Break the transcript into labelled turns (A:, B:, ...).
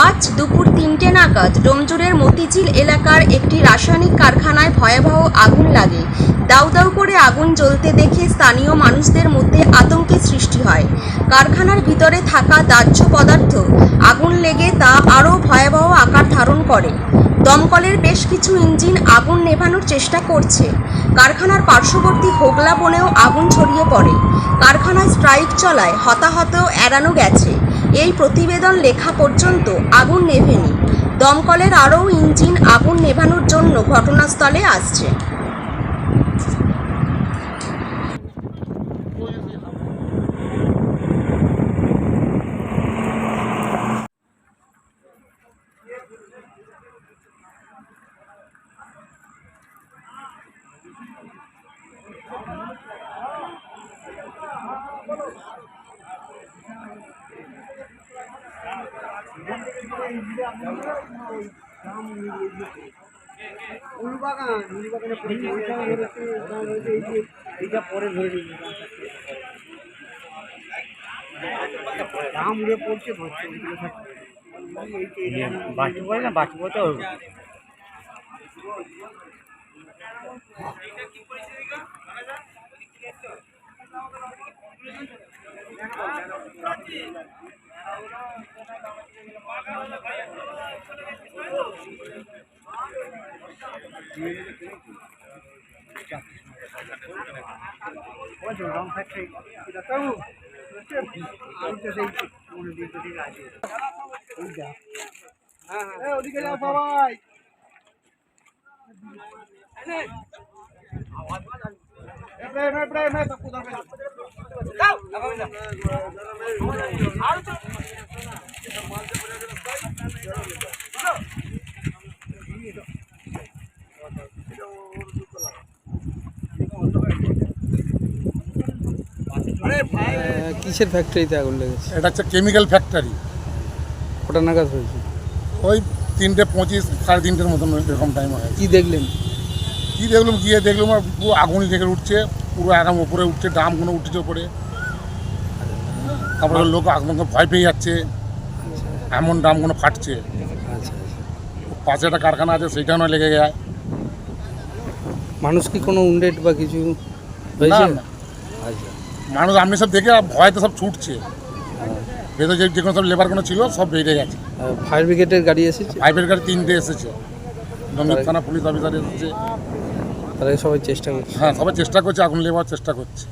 A: আজ দুপুর ৩টে নাগাদ ডোমজুড়ের মতিঝিল এলাকার একটি রাসায়নিক কারখানায় ভয়াবহ আগুন লাগে। দাউ দাউ করে আগুন জ্বলতে দেখে স্থানীয় মানুষদের মধ্যে আতঙ্কের সৃষ্টি হয়। কারখানার ভিতরে থাকা দাহ্য পদার্থ আগুন লেগে তা আরও ভয়াবহ আকার ধারণ করে। দমকলের বেশ কিছু ইঞ্জিন আগুন নেভানোর চেষ্টা করছে। কারখানার পার্শ্ববর্তী হোগলা বনেও আগুন ছড়িয়ে পড়ে। কারখানায় স্ট্রাইক চলায় হতাহত এড়ানো গেছে। এই প্রতিবেদন লেখা পর্যন্ত আগুন নেভেনি। দমকলের আরও ইঞ্জিন আগুন নেভানোর জন্য ঘটনাস্থলে আসছে।
B: এইটা পরে ধরে নিবি দাম উড়ে পড়ছে বাঁচতে পারে না, বাঁচতে পারতে হবে। ওদিকে যাও সবাই।
C: কিসের ফ্যাক্টরিতে আগুন লেগেছে?
D: এটা হচ্ছে কেমিক্যাল ফ্যাক্টরি।
C: ওটা নাগাদ হয়েছে?
D: ওই 3:25 সাড়ে 3টের মতন এরকম টাইম হয়।
C: কি দেখলেন?
D: কী দেখলাম, গিয়ে দেখলাম আর পুরো আগুনই লেগে উঠছে, পুরো একদম ওপরে উঠছে, ড্রামগুলো উঠছে ওপরে। তারপরে লোক আগুন ভয় পেয়ে যাচ্ছে, এমন ড্রামগুলো ফাটছে।
C: আচ্ছা,
D: পাশে একটা কারখানা আছে, সেইখানেও লেগে যায়।
C: মানুষ কি কোনো উন্ডেড বা কিছু
D: না
C: হয়েছে?
D: না,
C: আচ্ছা,
D: মানুষ আপনি সব দেখে ভয়তে সব ছুটছে। ভেতরে যে কোনো সব লেবারগুলো ছিল সব বেরিয়ে গেছে।
C: ফায়ার ব্রিগেডের গাড়ি এসেছে?
D: ফাইভের গাড়ি 3টে এসেছে, দমদম থানা পুলিশ অফিসার এসেছে।
C: তারা সবাই চেষ্টা করছে?
D: হ্যাঁ, সবাই চেষ্টা করছে, আগুন লেবার চেষ্টা করছে।